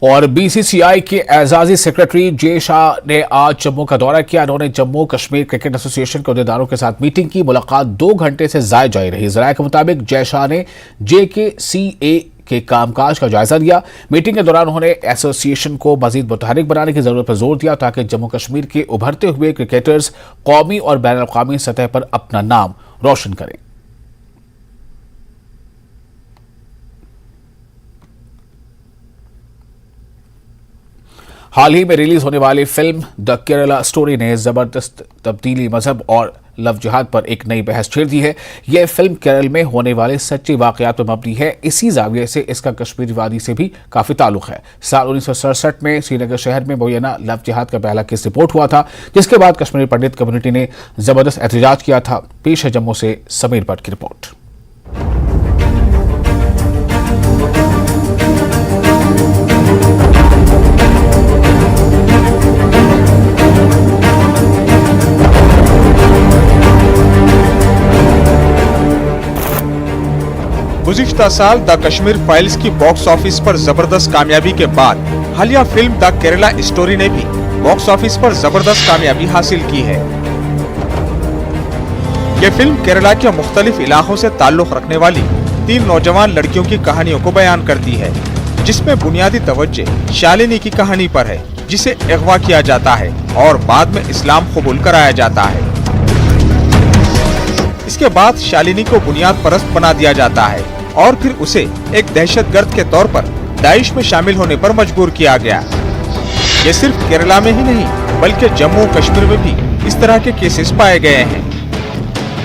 और बीसीसीआई के एजाजी सेक्रेटरी जे शाह ने आज जम्मू का दौरा किया। उन्होंने जम्मू कश्मीर क्रिकेट एसोसिएशन के अहदेदारों के साथ मीटिंग की। मुलाकात 2 घंटे से ज्यादा जारी रही। जराये के मुताबिक जय शाह ने JKCA के कामकाज का जायजा लिया। मीटिंग के दौरान उन्होंने एसोसिएशन को मजीद मुतहरिक बनाने की जरूरत पर जोर दिया ताकि जम्मू कश्मीर के उभरते हुए क्रिकेटर्स कौमी और बैन अल-अक़वामी सतह पर अपना नाम रोशन करें। हाल ही में रिलीज होने वाली फिल्म द केरला स्टोरी ने जबरदस्त तब्दीली, मजहब और लव जिहाद पर एक नई बहस छेड़ दी है। यह फिल्म केरल में होने वाले सच्चे वाकयात पर मबनी है। इसी जाविये से इसका कश्मीरी वादी से भी काफी ताल्लुक है। साल 1967 में श्रीनगर शहर में मुबैना लव जिहाद का पहला केस रिपोर्ट हुआ था, जिसके बाद कश्मीरी पंडित कम्युनिटी ने जबरदस्त एहतजाज किया था। पेश है जम्मू से समीर भट्ट की रिपोर्ट। गुज़िश्ता साल द कश्मीर फाइल्स की बॉक्स ऑफिस पर जबरदस्त कामयाबी के बाद हालिया फिल्म द केरला स्टोरी ने भी बॉक्स ऑफिस पर जबरदस्त कामयाबी हासिल की है। ये फिल्म केरला के मुख्तलिफ इलाकों से ताल्लुक रखने वाली 3 नौजवान लड़कियों की कहानियों को बयान करती है, जिसमें बुनियादी तवज्जो शालिनी की कहानी पर है, जिसे अगवा किया जाता है और बाद में इस्लाम कबूल कराया जाता है। इसके बाद शालिनी को बुनियाद परस्त बना दिया जाता है और फिर उसे एक दहशतगर्द के तौर पर दाइश में शामिल होने पर मजबूर किया गया। ये सिर्फ केरला में ही नहीं बल्कि जम्मू कश्मीर में भी इस तरह के केसेस पाए गए हैं।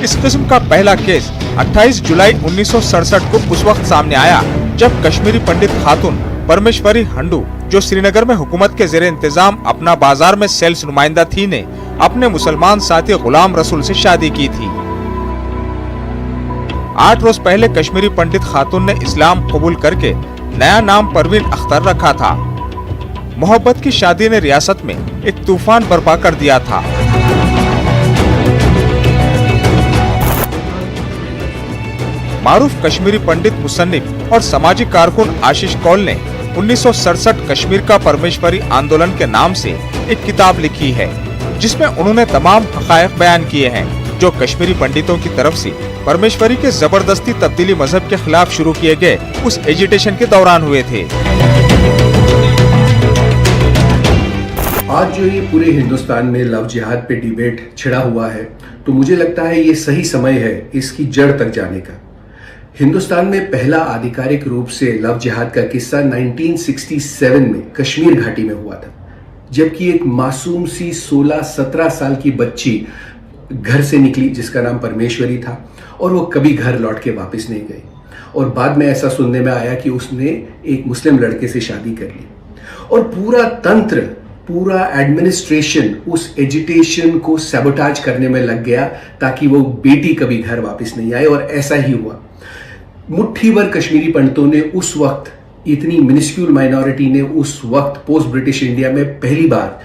इस किस्म का पहला केस 28 जुलाई 1967 को उस वक्त सामने आया जब कश्मीरी पंडित खातून परमेश्वरी हंडू, जो श्रीनगर में हुकूमत के ज़ेरे इंतजाम अपना बाजार में सेल्स नुमाइंदा थी, ने अपने मुसलमान साथी गुलाम रसूल से शादी की थी। 8 रोज पहले कश्मीरी पंडित खातून ने इस्लाम कबूल करके नया नाम परवीन अख्तर रखा था। मोहब्बत की शादी ने रियासत में एक तूफान बर्पा कर दिया था। मारूफ कश्मीरी पंडित, मुसन्निफ और सामाजिक कारकुन आशीष कौल ने 1967 कश्मीर का परमेश्वरी आंदोलन के नाम से एक किताब लिखी है, जिसमें उन्होंने तमाम हक़ाइक़ बयान किए हैं जो कश्मीरी पंडितों की तरफ से परमेश्वरी के जबरदस्ती तब्दीली मजहब के खिलाफ शुरू किए गए उस एजिटेशन के दौरान हुए थे। आज जो ये पूरे हिंदुस्तान में लव जिहाद पे डिबेट छिड़ा हुआ है, तो मुझे लगता है ये सही समय है इसकी जड़ तक जाने का। हिंदुस्तान में पहला आधिकारिक रूप से लव जिहाद का किस्सा 1967 में कश्मीर घाटी में हुआ था, जबकि एक मासूम सी 16-17 साल की बच्ची घर से निकली जिसका नाम परमेश्वरी था और वो कभी घर लौट के वापस नहीं गई। और बाद में ऐसा सुनने में आया कि उसने एक मुस्लिम लड़के से शादी कर ली और पूरा तंत्र, पूरा एडमिनिस्ट्रेशन उस एजिटेशन को सैबोटाज करने में लग गया ताकि वो बेटी कभी घर वापस नहीं आए। और ऐसा ही हुआ। मुट्ठी भर कश्मीरी पंडितों ने उस वक्त, इतनी मिनिस्क्यूल माइनॉरिटी ने उस वक्त पोस्ट ब्रिटिश इंडिया में पहली बार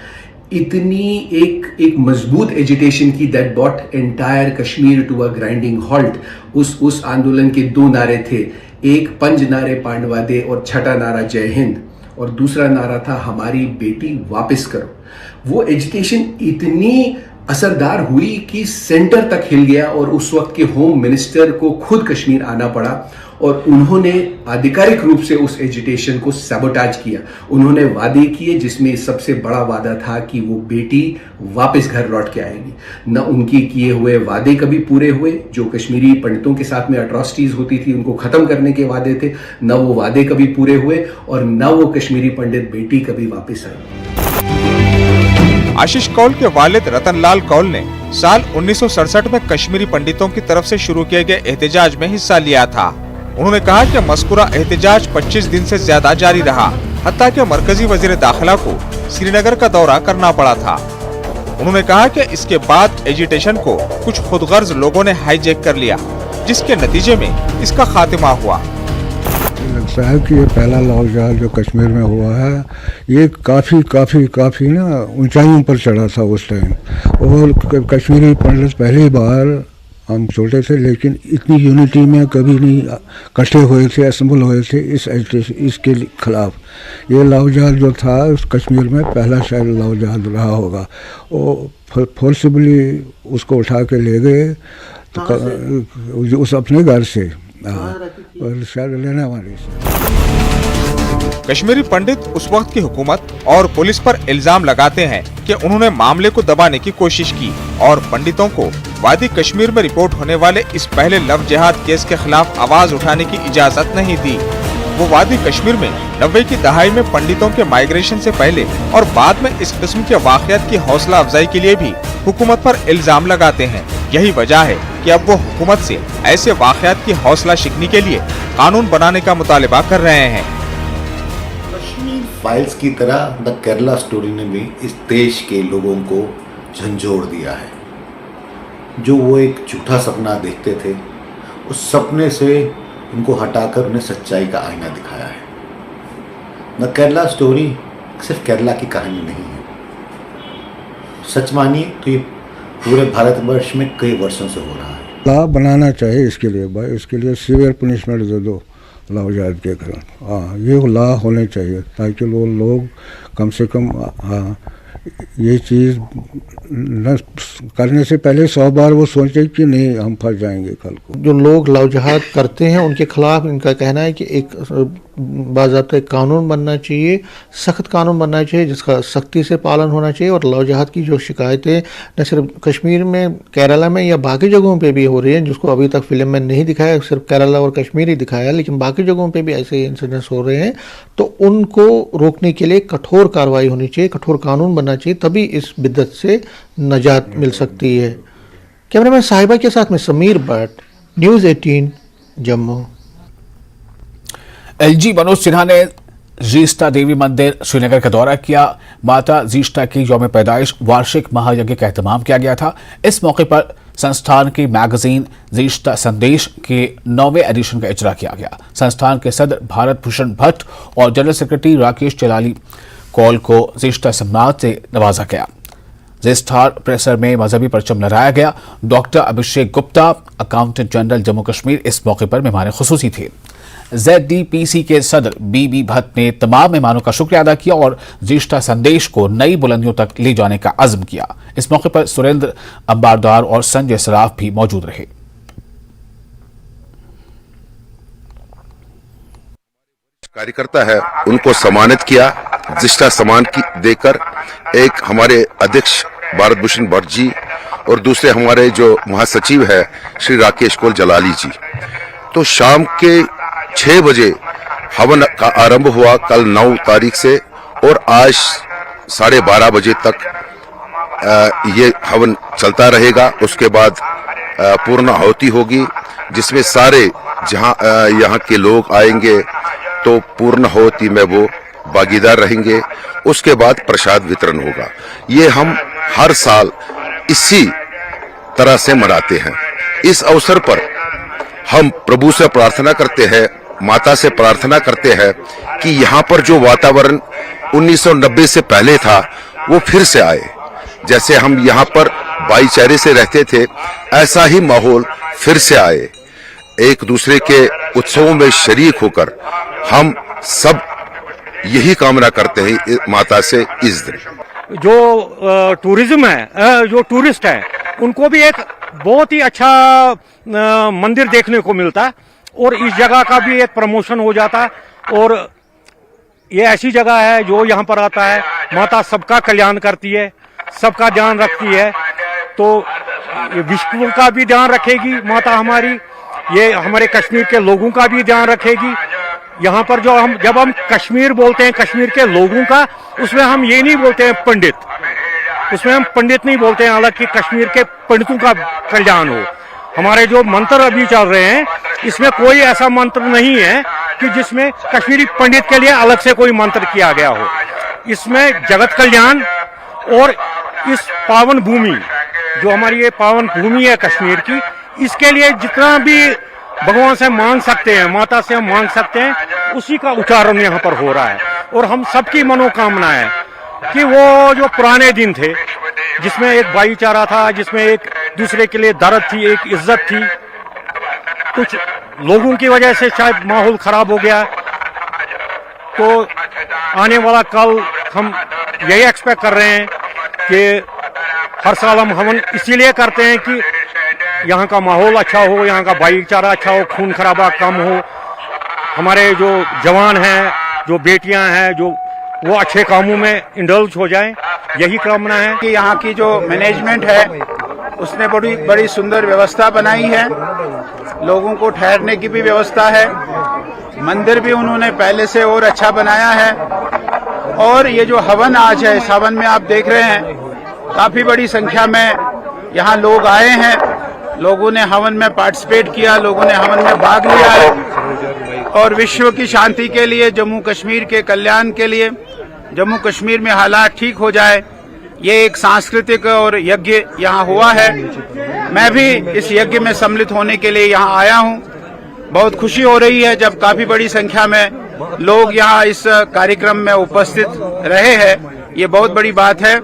इतनी एक मजबूत एजिटेशन की that brought entire Kashmir to a grinding halt. उस आंदोलन के 2 नारे थे, एक पंज नारे पांडवा दे और छठा नारा जय हिंद, और दूसरा नारा था हमारी बेटी वापस करो। वो एजिटेशन इतनी असरदार हुई कि सेंटर तक हिल गया और उस वक्त के होम मिनिस्टर को खुद कश्मीर आना पड़ा और उन्होंने आधिकारिक रूप से उस एजिटेशन को सैबोटाज किया। उन्होंने वादे किए जिसमें सबसे बड़ा वादा था कि वो बेटी वापस घर लौट के आएगी। न उनके किए हुए वादे कभी पूरे हुए, जो कश्मीरी पंडितों के साथ में अट्रॉसिटीज होती थी उनको खत्म करने के वादे थे, न वो वादे कभी पूरे हुए और न वो कश्मीरी पंडित बेटी कभी वापस आई। आशीष कौल के वालिद रतनलाल कौल ने साल 1967 में कश्मीरी पंडितों की तरफ से शुरू किए गए एहतजाज में हिस्सा लिया था। उन्होंने कहा कि मज़कूरा एहतजाज 25 दिन से ज्यादा जारी रहा, हत्ता कि मरकजी वजीर दाखिला को श्रीनगर का दौरा करना पड़ा था। उन्होंने कहा कि इसके बाद एजिटेशन को कुछ खुदगर्ज लोगों ने हाईजैक कर लिया, जिसके नतीजे में इसका खात्मा हुआ। लगता है कि ये पहला लव जिहाद जो कश्मीर में हुआ है, ये काफ़ी ना ऊंचाइयों पर चढ़ा था उस टाइम। और कश्मीरी पंडित पहली बार हम छोटे थे लेकिन इतनी यूनिटी में कभी नहीं इकट्ठे हुए थे, असेंबल हुए थे इसके खिलाफ। ये लव जिहाद जो था उस कश्मीर में पहला शायद लव जिहाद रहा होगा। वो फोर्सिबली उसको उठा के ले गए तो उस अपने घर से, और शायद लेने वाले से। कश्मीरी पंडित उस वक्त की हुकूमत और पुलिस पर इल्जाम लगाते हैं कि उन्होंने मामले को दबाने की कोशिश की और पंडितों को वादी कश्मीर में रिपोर्ट होने वाले इस पहले लव जिहाद केस के खिलाफ आवाज उठाने की इजाजत नहीं दी। वो वादी कश्मीर में 90 की दहाई में पंडितों के माइग्रेशन से पहले और बाद में इस किस्म के वाक़यात की हौसला अफजाई के लिए भी हुकूमत पर इल्जाम लगाते हैं। यही वजह है कि अब वो हुकूमत से ऐसे वाक़यात की हौसला शिकनी के लिए कानून बनाने का मुतालिबा कर रहे हैं। फाइल्स की तरह द केरला स्टोरी ने भी इस देश के लोगों को झंझोड़ दिया है। जो वो एक झूठा सपना देखते थे, उस सपने से उनको हटाकर उन्हें सच्चाई का आईना दिखाया है। द केरला स्टोरी सिर्फ केरला की कहानी नहीं है। सच मानिए तो ये पूरे भारतवर्ष में कई वर्षों से हो रहा है। लॉ बनाना चाहिए इसके लिए भाई, इसके लिए सीवियर पनिशमेंट दे दो लव जिहाद के कारण। हाँ, ये लॉ होने चाहिए ताकि वो लोग कम से कम ये चीज़ न करने से पहले 100 बार वो सोचे कि नहीं हम फंस जाएंगे कल को। जो लोग लव जिहाद करते हैं उनके खिलाफ इनका कहना है कि एक बाज़ाब्ता कानून बनना चाहिए, सख्त कानून बनना चाहिए जिसका सख्ती से पालन होना चाहिए। और लव जिहाद की जो शिकायतें न सिर्फ कश्मीर में, केरला में या बाकी जगहों पे भी हो रही हैं, जिसको अभी तक फिल्म में नहीं दिखाया, सिर्फ केरला और कश्मीर ही दिखाया, लेकिन बाकी जगहों पे भी ऐसे इंसिडेंट्स हो रहे हैं, तो उनको रोकने के लिए कठोर कार्रवाई होनी चाहिए, कठोर कानून बनना चाहिए, तभी इस बिद्दत से नजात मिल सकती है। कैमरामैन साहिबा के साथ में समीर भट्ट, न्यूज़ 18 जम्मू। एलजी मनोज सिन्हा ने जीस्ता देवी मंदिर श्रीनगर का दौरा किया। माता जीस्ता की यौम पैदाइश वार्षिक महायज्ञ का एहतमाम किया गया था। इस मौके पर संस्थान की मैगजीन जीस्ता संदेश के 9वें एडिशन का इजरा किया गया। संस्थान के सदर भारत भूषण भट्ट और जनरल सेक्रेटरी राकेश चलाली कौल को जीस्ता सम्मान से नवाजा गया। जिस्तार प्रेसर में मजहबी परचम लहराया गया। Doctor Abhishek Gupta, accountant general Jammu Kashmir, इस मौके पर मेहमान खुसूसी थे। ZDPC के सदर BB भट्ट ने तमाम मेहमानों का शुक्रिया अदा किया और जीस्ता संदेश को नई बुलंदियों तक ले जाने का अज़्म किया। इस मौके पर सुरेंद्र अंबारदार और संजय सराफ भी मौजूद रहे। कार्यकर्ता है उनको सम्मानित किया जीस्ता सम्मान की देकर। एक हमारे अध्यक्ष भारत भूषण भट्ट जी और दूसरे हमारे जो महासचिव है श्री राकेश कौल जलाली जी। तो शाम के 6 बजे हवन का आरंभ हुआ कल 9 तारीख से और आज 12:30 बजे तक ये हवन चलता रहेगा। उसके बाद पूर्ण आहुति होगी जिसमें सारे जहां यहाँ के लोग आएंगे तो पूर्ण आहुति में वो भागीदार रहेंगे। उसके बाद प्रसाद वितरण होगा। ये हम हर साल इसी तरह से मनाते हैं। इस अवसर पर हम प्रभु से प्रार्थना करते हैं, माता से प्रार्थना करते हैं कि यहाँ पर जो वातावरण 1990 से पहले था वो फिर से आए। जैसे हम यहाँ पर भाईचारे से रहते थे ऐसा ही माहौल फिर से आए। एक दूसरे के उत्सवों में शरीक होकर हम सब यही कामना करते हैं माता से इस दिन। जो टूरिज्म है, जो टूरिस्ट है, उनको भी एक बहुत ही अच्छा मंदिर देखने को मिलता और इस जगह का भी एक प्रमोशन हो जाता। और ये ऐसी जगह है जो यहाँ पर आता है, माता सबका कल्याण करती है, सबका ध्यान रखती है। तो विश्व का भी ध्यान रखेगी माता हमारी, ये हमारे कश्मीर के लोगों का भी ध्यान रखेगी। यहाँ पर जब हम कश्मीर बोलते हैं, कश्मीर के लोगों का, उसमें हम ये नहीं बोलते हैं पंडित, उसमें हम पंडित नहीं बोलते हैं, हालांकि कश्मीर के पंडितों का कल्याण हो। हमारे जो मंत्र अभी चल रहे हैं इसमें कोई ऐसा मंत्र नहीं है कि जिसमें कश्मीरी पंडित के लिए अलग से कोई मंत्र किया गया हो। इसमें जगत कल्याण और इस पावन भूमि, जो हमारी ये पावन भूमि है कश्मीर की, इसके लिए जितना भी भगवान से मांग सकते हैं, माता से हम मांग सकते हैं, उसी का उच्चारण यहाँ पर हो रहा है। और हम सबकी मनोकामना है कि वो जो पुराने दिन थे जिसमें एक भाईचारा था, जिसमें एक दूसरे के लिए दर्द थी, एक इज्जत थी। कुछ लोगों की वजह से शायद माहौल खराब हो गया। तो आने वाला कल हम यही एक्सपेक्ट कर रहे हैं कि हर साल हम हवन इसीलिए करते हैं कि यहाँ का माहौल अच्छा हो, यहाँ का भाईचारा अच्छा हो, खून खराबा कम हो, हमारे जो जवान हैं, जो बेटियां हैं, जो वो अच्छे कामों में इंडल्ज हो जाएं, यही कामना है। कि यहाँ की जो मैनेजमेंट है उसने बड़ी सुंदर व्यवस्था बनाई है। लोगों को ठहरने की भी व्यवस्था है। मंदिर भी उन्होंने पहले से और अच्छा बनाया है। और ये जो हवन आज है, इस हवन में आप देख रहे हैं काफी बड़ी संख्या में यहाँ लोग आए हैं। लोगों ने हवन में पार्टिसिपेट किया, लोगों ने हवन में भाग लिया है। और विश्व की शांति के लिए, जम्मू कश्मीर के कल्याण के लिए, जम्मू कश्मीर में हालात ठीक हो जाए, ये एक सांस्कृतिक और यज्ञ यहाँ हुआ है। मैं भी इस यज्ञ में सम्मिलित होने के लिए यहाँ आया हूँ। बहुत खुशी हो रही है जब काफी बड़ी संख्या में लोग यहाँ इस कार्यक्रम में उपस्थित रहे हैं। ये बहुत बड़ी बात है।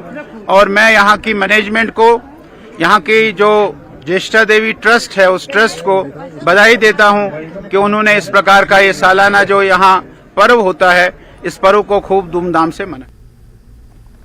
और मैं यहाँ की मैनेजमेंट को, यहाँ की जो ज्येष्ठा देवी ट्रस्ट है, उस ट्रस्ट को बधाई देता हूँ कि उन्होंने इस प्रकार का ये सालाना जो यहाँ पर्व होता है, इस पर्व को खूब धूमधाम से मनाया।